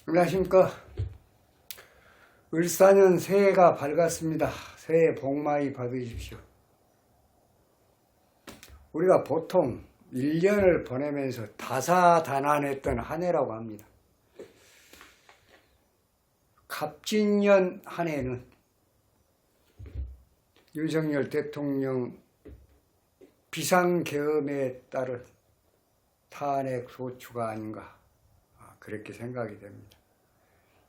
안녕하십니까. 을사년 새해가 밝았습니다. 새해 복 많이 받으십시오. 우리가 보통 1년을 보내면서 다사다난했던 한 해라고 합니다. 갑진년 한 해는 윤석열 대통령 비상계엄에 따른 탄핵 소추가 아닌가 그렇게 생각이 됩니다.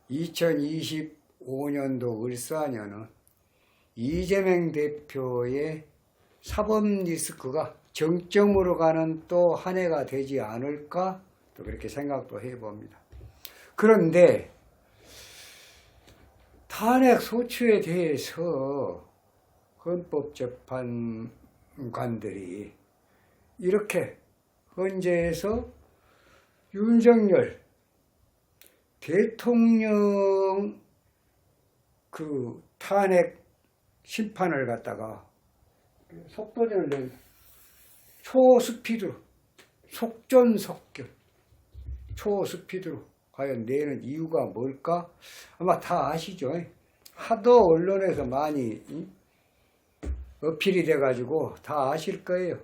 2025년도 을사년은 이재명 대표의 사법 리스크가 정점으로 가는 또 한 해가 되지 않을까 또 그렇게 생각도 해봅니다. 그런데 탄핵 소추에 대해서 헌법재판관들이 이렇게 헌재에서 윤석열 대통령 그 탄핵 심판을 갖다가 속도전을 낸 초스피드로 속전속결 초스피드로 과연 내는 이유가 뭘까? 아마 다 아시죠? 하도 언론에서 많이 어필이 돼가지고 다 아실 거예요.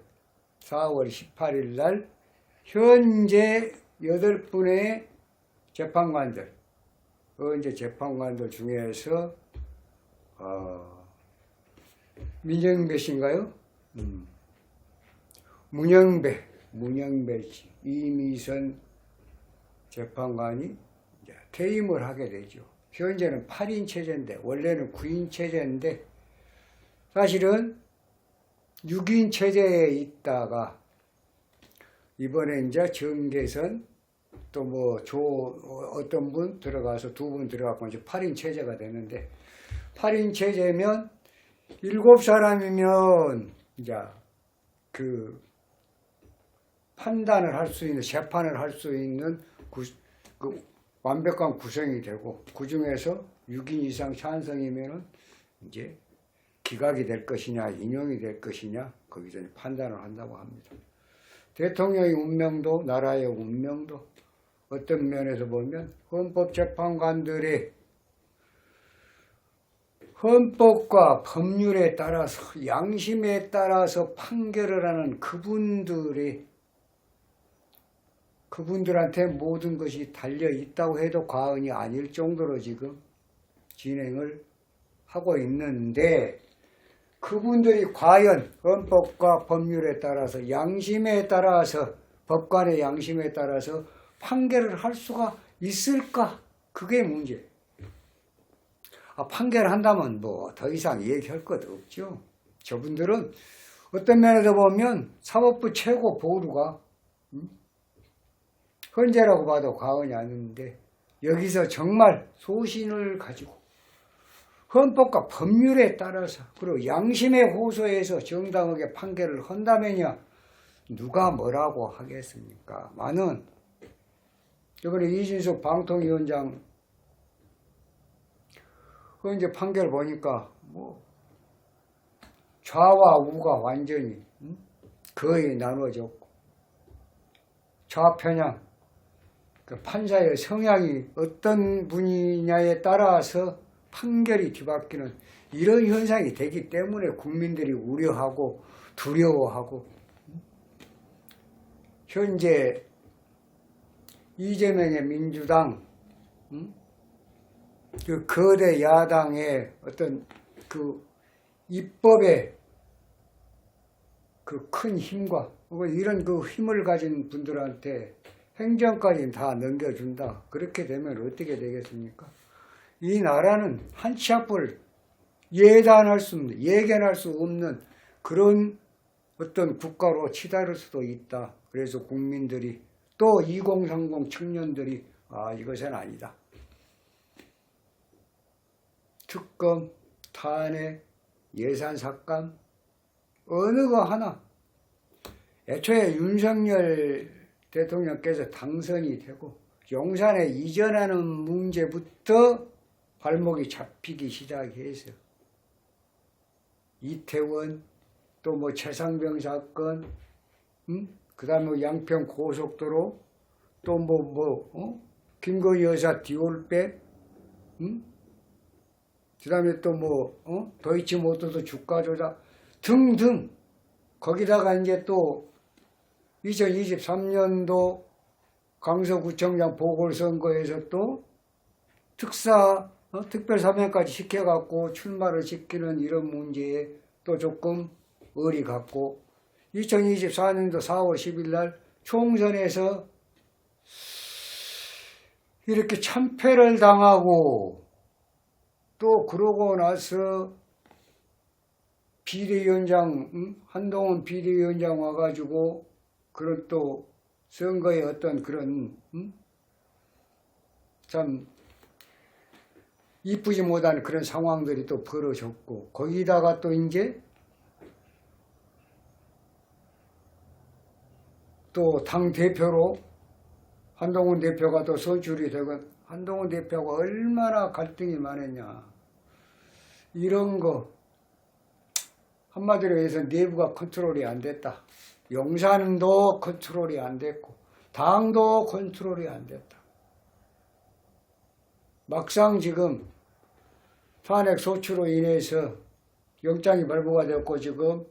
4월 18일 날 현재 8분의 재판관들, 현재 재판관들 중에서 민정배 씨인가요? 문영배 씨, 이미선 재판관이 이제 퇴임을 하게 되죠. 현재는 8인 체제인데 원래는 9인 체제인데 사실은 6인 체제에 있다가 이번에 이제 정계선 또 뭐 어떤 분 들어가서 2분 들어가고 이제 8인 체제가 되는데 8인 체제면 7사람이면 이제 그 판단을 할 수 있는 재판을 할 수 있는 그 완벽한 구성이 되고 그 중에서 6인 이상 찬성이면은 이제 기각이 될 것이냐 인용이 될 것이냐 거기서 판단을 한다고 합니다. 대통령의 운명도 나라의 운명도 어떤 면에서 보면 헌법재판관들의 헌법과 법률에 따라서 양심에 따라서 판결을 하는 그분들한테 모든 것이 달려 있다고 해도 과언이 아닐 정도로 지금 진행을 하고 있는데 그분들이 과연 헌법과 법률에 따라서 양심에 따라서 법관의 양심에 따라서 판결을 할 수가 있을까? 그게 문제. 판결을 한다면 뭐 더 이상 얘기할 것 없죠. 저분들은 어떤 면에서 보면 사법부 최고 보루가 헌재라고 봐도 과언이 아닌데 여기서 정말 소신을 가지고 헌법과 법률에 따라서 그리고 양심의 호소에서 정당하게 판결을 한다면야 누가 뭐라고 하겠습니까? 많은 이번에 이진숙 방통위원장 헌재 판결 보니까 뭐 좌와 우가 완전히 거의 나눠졌고 좌편향 그 판사의 성향이 어떤 분이냐에 따라서 판결이 뒤바뀌는 이런 현상이 되기 때문에 국민들이 우려하고 두려워하고 현재 이재명의 민주당 그 거대 야당의 어떤 그 입법의 그 큰 힘과 이런 그 힘을 가진 분들한테 행정까지 다 넘겨준다. 그렇게 되면 어떻게 되겠습니까? 이 나라는 한치 앞을 예단할 수 없는, 예견할 수 없는 그런 어떤 국가로 치달을 수도 있다. 그래서 국민들이 또 2030 청년들이 이것은 아니다. 특검, 탄핵, 예산삭감 어느 거 하나 애초에 윤석열 대통령께서 당선이 되고 용산에 이전하는 문제부터 발목이 잡히기 시작해서 이태원 또 뭐 최상병 사건 그 다음에 양평 고속도로 또 김건희 여사 디올백, 그 다음에 또 도이치모터스 주가 조작 등등. 거기다가 이제 또 2023년도 강서구청장 보궐선거에서 또 특별사면까지 시켜갖고 출마를 시키는 이런 문제에 또 조금 의리 갖고 2024년도 4월 10일 날 총선에서 이렇게 참패를 당하고 또 그러고 나서 비대위원장, 한동훈 비대위원장 와가지고 그런 또 선거의 어떤 그런 참 이쁘지 못한 그런 상황들이 또 벌어졌고 거기다가 또 이제 또 당 대표로 한동훈 대표가 또 선출이 되고 한동훈 대표가 얼마나 갈등이 많았냐. 이런 거 한마디로 해서 내부가 컨트롤이 안 됐다. 용산도 컨트롤이 안 됐고 당도 컨트롤이 안 됐다. 막상 지금 탄핵 소추로 인해서 영장이 발부가 되었고 지금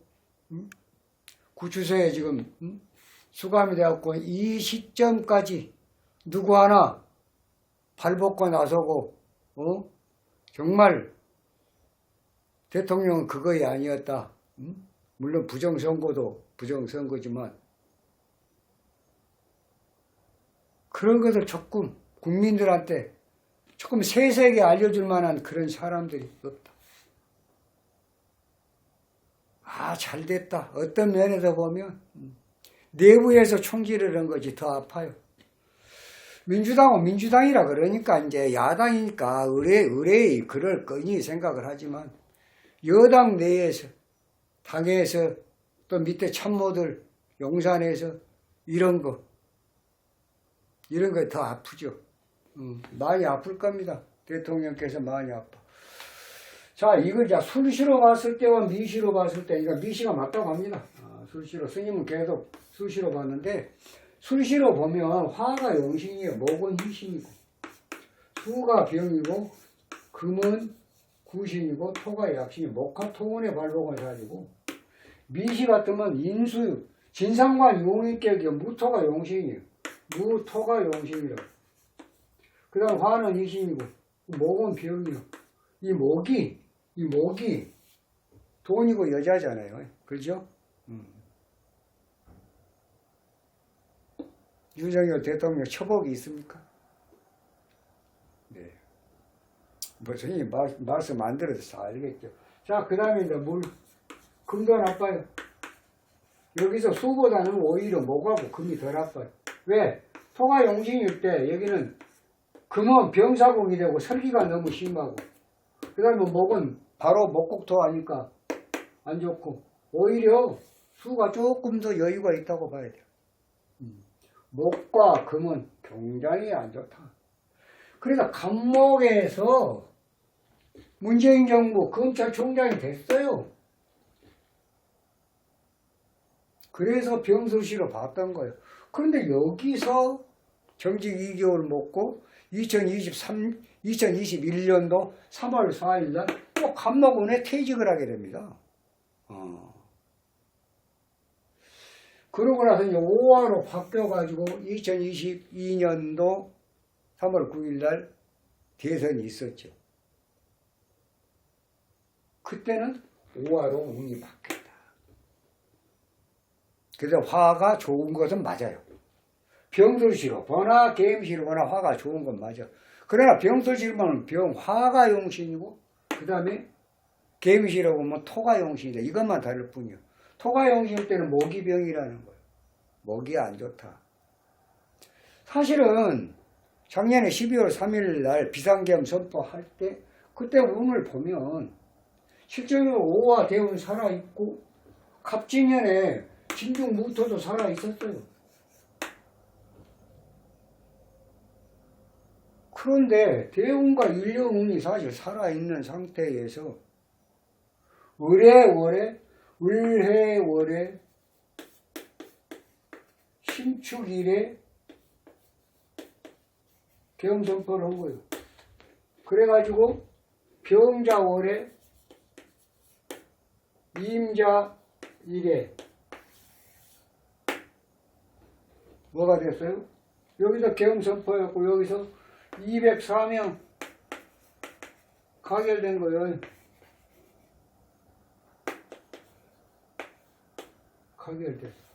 구치소에 지금 수감이 되었고 이 시점까지 누구 하나 발벗고 나서고 정말 대통령은 그거이 아니었다. 물론 부정선거도 부정선거지만 그런 것을 조금 국민들한테 조금 세세하게 알려줄 만한 그런 사람들이 없다. 잘 됐다. 어떤 면에서 보면 내부에서 총질을 한 것이 더 아파요. 민주당은 민주당이라 그러니까 이제 야당이니까 의뢰이 그럴 거니 생각을 하지만 여당 내에서 당에서 또 밑에 참모들 용산에서 이런 거 더 아프죠. 많이 아플 겁니다. 대통령께서 많이 아파. 자, 이거 이제 술시로 봤을 때와 미시로 봤을 때, 그러니까 미시가 맞다고 합니다. 술시로, 스님은 계속 술시로 봤는데, 술시로 보면 화가 용신이에요. 목은 희신이고, 수가 병이고, 금은 구신이고, 토가 약신이고, 목화토운의 발복을 가지고, 미시 같으면 인수, 진상관 용인격이요. 무토가 용신이에요. 무토가 용신이라. 그 다음 화는 희신이고, 목은 병이요. 이 목이 돈이고 여자잖아요. 그렇죠? 윤석열 대통령 처복이 있습니까? 네. 선생님 말씀 안 들어도 다 알겠죠. 자, 그 다음에 이제 금도 나빠요. 여기서 수보다는 오히려 목하고 금이 더 나빠요. 왜? 토가 용신일 때 여기는 금은 병사국이 되고 설기가 너무 심하고 그 다음에 목은 바로 목국토 하니까 안 좋고 오히려 수가 조금 더 여유가 있다고 봐야 돼요. 목과 금은 굉장히 안 좋다. 그래서 간목에서 문재인 정부 검찰총장이 됐어요. 그래서 병수시로 봤던 거예요. 그런데 여기서 정직 2개월 먹고 2021년도 3월 4일 날 또 간목원에 퇴직을 하게 됩니다. 그러고 나서 이제 5화로 바뀌어가지고 2022년도 3월 9일 날 대선이 있었죠. 그때는 5화로 운이 바뀌었다. 그래서 화가 좋은 것은 맞아요. 병술시로 보나 개임시로 보나 화가 좋은 건 맞아. 그러나 병술시로는 화가 용신이고 그 다음에 개임시로 보면 토가 용신이다. 이것만 다를 뿐이요. 토가 용신일 때는 모기병이라는 거예요. 목이 안 좋다. 사실은 작년에 12월 3일 날 비상계엄 선포할 때 그때 운을 보면 실제로 오화 대운 살아있고 갑진년에 진중무토도 살아있었어요. 그런데 대운과 일령운이 사실 살아있는 상태에서 을해월에 신축일에 계엄 선포를 한 거예요. 그래가지고 병자월에 임자 일에 뭐가 됐어요? 여기서 계엄 선포였고 여기서 204명 가결된 거예요. 가결됐어.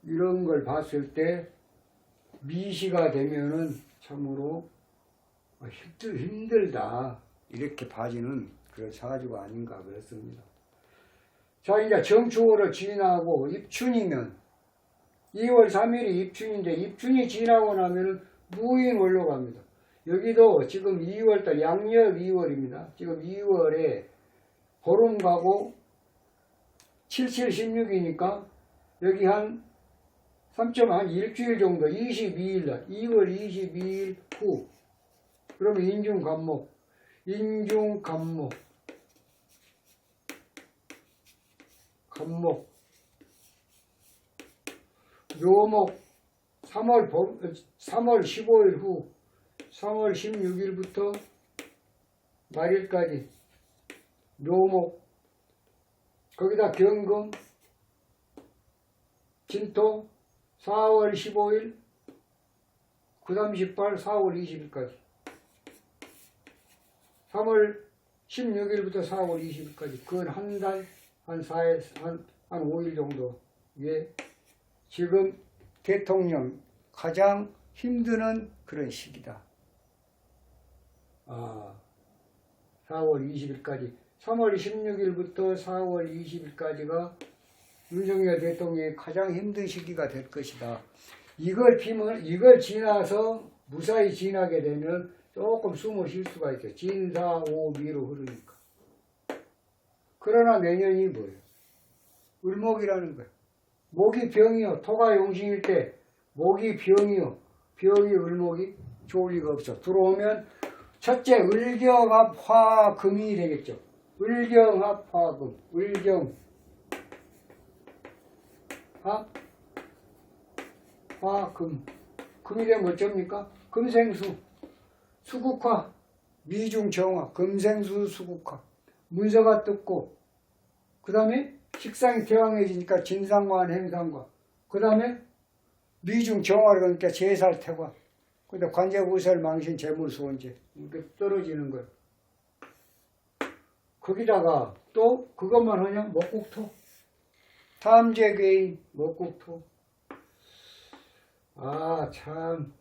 이런 걸 봤을 때 미시가 되면은 참으로 힘들다 이렇게 봐지는 그런 사주가 아닌가 그렇습니다. 자, 이제 정축월을 지나고 입춘이면 2월 3일이 입춘인데 입춘이 지나고 나면은 무인월로 갑니다. 여기도 지금 2월달 양력 2월입니다. 지금 2월에 보름 가고 7716이니까 여기 한 3.한 일주일 정도 22일 날 2월 22일 후 그러면 인중간목 묘목 3월 15일 후 3월 16일부터 말일까지 묘목 거기다 경금 진토 4월 15일 938 4월 20일까지 3월 16일부터 4월 20일까지 그건 한 달 한 4일 한 5일 정도 예 지금 대통령 가장 힘드는 그런 시기다. 4월 20일까지 3월 16일부터 4월 20일까지가 윤석열 대통령의 가장 힘든 시기가 될 것이다. 이걸 지나서 무사히 지나게 되면 조금 숨을 쉴 수가 있죠. 진사오미로 흐르니까. 그러나 내년이 뭐예요? 을목이라는 거예요. 목이 병이요. 토가 용신일 때 목이 병이요. 병이 을목이 좋을 리가 없어. 들어오면 첫째 을경합화금이 되겠죠. 을경합화금. 화금. 금이 되면 어쩝니까? 금생수. 수국화. 미중정화. 금생수 수국화. 문서가 뜯고 그 다음에 식상이 대왕해지니까 진상관 행상관 그 다음에 미중정화를 그러니까 제살태관 근데 관제구설 망신 재물수원제 이렇게 떨어지는 거예요. 거기다가 또 그것만 하냐? 목국토 탐재괴인 목국토 참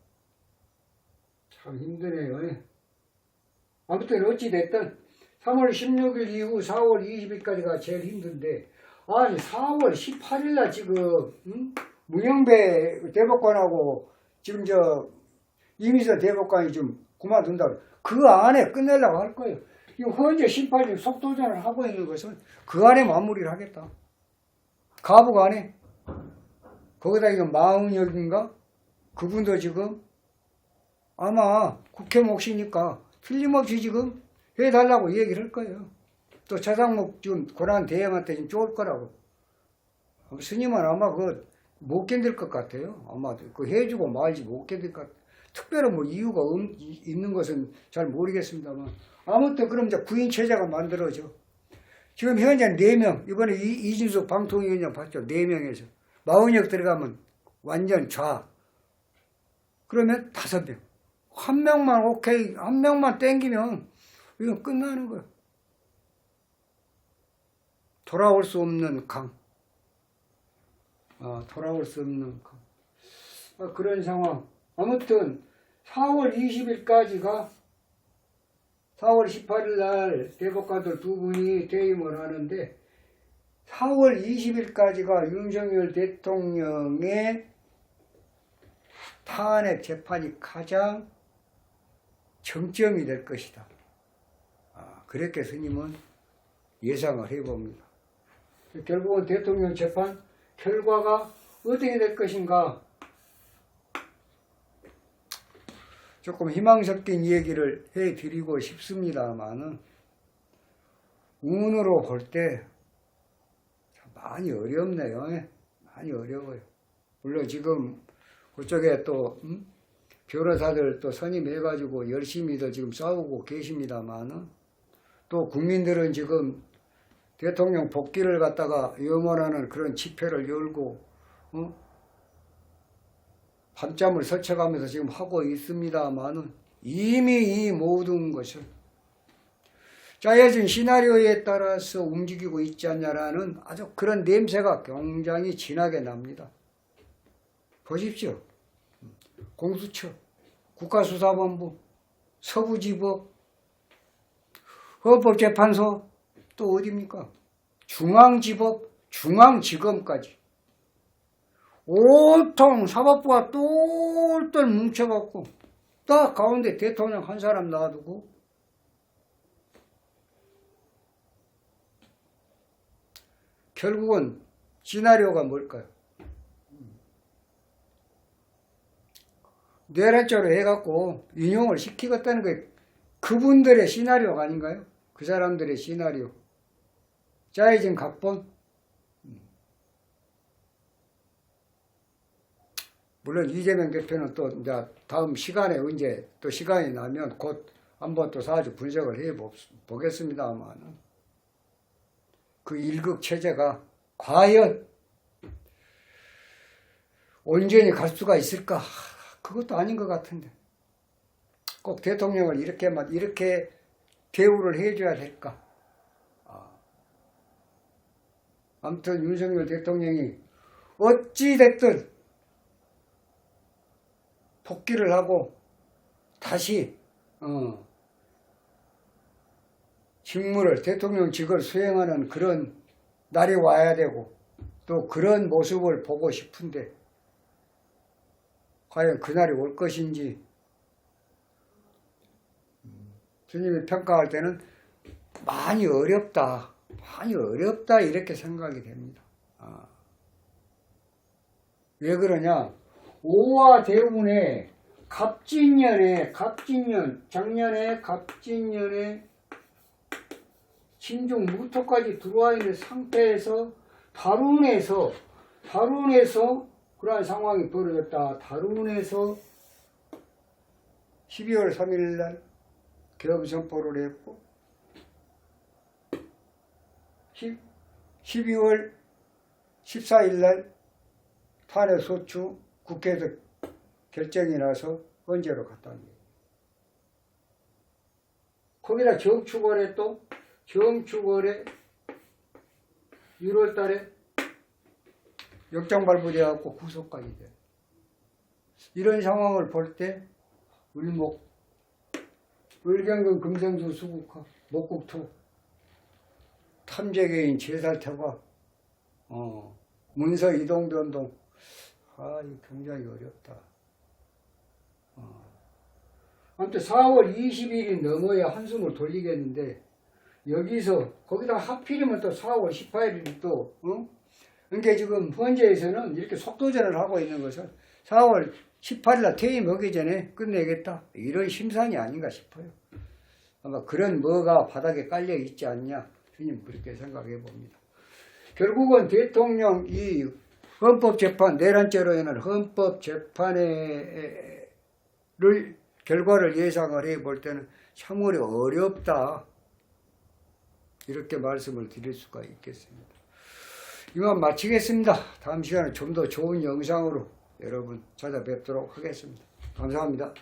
힘드네요. 아무튼 어찌됐든 3월 16일 이후 4월 20일까지가 제일 힘든데 아니 4월 18일날 지금 문영배 대법관하고 지금 이미서 대법관이 좀 그만둔다고 그 안에 끝내려고 할 거예요. 지금 현재 심판이 속도전을 하고 있는 것은 그 안에 마무리를 하겠다. 가북 안에 거기다 이거 마흔역인가 그분도 지금 아마 국회 몫이니까 틀림없이 지금 해달라고 얘기를 할 거예요. 또 차상목 지금 고난 대행한테 지금 쫄 거라고. 스님은 아마 못 견딜 것 같아요. 아마 해주고 말지 못 견딜 것 같아요. 특별한 뭐 이유가 있는 것은 잘 모르겠습니다만. 아무튼 그럼 이제 구인 체제가 만들어져. 지금 현재 4명, 이번에 이진숙 방통위원장 봤죠? 4명에서. 마흔역 들어가면 완전 좌. 그러면 5명. 한 명만 오케이, 한 명만 땡기면 이건 끝나는 거야. 돌아올 수 없는 강. 돌아올 수 없는 강. 그런 상황. 아무튼 4월 20일까지가 4월 18일 날 대법관들 2분이 퇴임을 하는데 4월 20일까지가 윤석열 대통령의 탄핵 재판이 가장 정점이 될 것이다. 그렇게 스님은 예상을 해봅니다. 결국은 대통령 재판 결과가 어떻게 될 것인가 조금 희망 섞인 얘기를 해드리고 싶습니다만은 운으로 볼 때 많이 어렵네요. 많이 어려워요. 물론 지금 그쪽에 또 변호사들 또 선임해가지고 열심히도 지금 싸우고 계십니다만은 또 국민들은 지금 대통령 복귀를 갖다가 염원하는 그런 집회를 열고 밤잠을 설쳐가면서 지금 하고 있습니다만은 이미 이 모든 것을 짜여진 시나리오에 따라서 움직이고 있지 않냐라는 아주 그런 냄새가 굉장히 진하게 납니다. 보십시오. 공수처, 국가수사본부, 서부지법, 헌법재판소, 또 어디입니까? 중앙지법, 중앙지검까지. 온통 사법부가 똘똘 뭉쳐갖고 딱 가운데 대통령 한 사람 놔두고 결국은 시나리오가 뭘까요? 뇌란죄로 해갖고 인용을 시키겠다는 게 그분들의 시나리오가 아닌가요? 그 사람들의 시나리오. 짜여진 각본. 물론 이재명 대표는 또 이제 다음 시간에 언제 또 시간이 나면 곧 한번 또 사주 분석을 해 보겠습니다만 그 일극 체제가 과연 온전히 갈 수가 있을까? 그것도 아닌 것 같은데 꼭 대통령을 이렇게 대우를 해줘야 될까? 아무튼 윤석열 대통령이 어찌 됐든 복귀를 하고 다시 대통령직을 수행하는 그런 날이 와야 되고 또 그런 모습을 보고 싶은데 과연 그날이 올 것인지 주님이 평가할 때는 많이 어렵다 이렇게 생각이 됩니다. 왜 그러냐? 오와 대운에 작년에 갑진년에 신중 무토까지 들어와 있는 상태에서 달운에서 그러한 상황이 벌어졌다. 달운에서 12월 3일 날 계엄 선포를 했고 12월 14일 날 탄핵 소추 국회에서 결정이 나서 헌재로 갔다는 거예요. 거기다 정축월에 1월 달에 역장 발부되어갖고 구속까지 돼. 이런 상황을 볼 때 을경금 금생수 수국화 목국토 탐재개인 제살태가 문서 이동 변동 이거 굉장히 어렵다. 아무튼 4월 20일이 넘어야 한숨을 돌리겠는데 여기서 거기다 하필이면 또 4월 18일이 또 그러니까 지금 헌재에서는 이렇게 속도전을 하고 있는 것은 4월 18일날 퇴임하기 전에 끝내겠다 이런 심산이 아닌가 싶어요. 아마 그런 뭐가 바닥에 깔려 있지 않냐 주님 그렇게 생각해 봅니다. 결국은 대통령 이 헌법재판 내란죄로 인한 헌법재판의 결과를 예상을 해 볼 때는 참으로 어렵다 이렇게 말씀을 드릴 수가 있겠습니다. 이만 마치겠습니다. 다음 시간에 좀 더 좋은 영상으로 여러분 찾아뵙도록 하겠습니다. 감사합니다.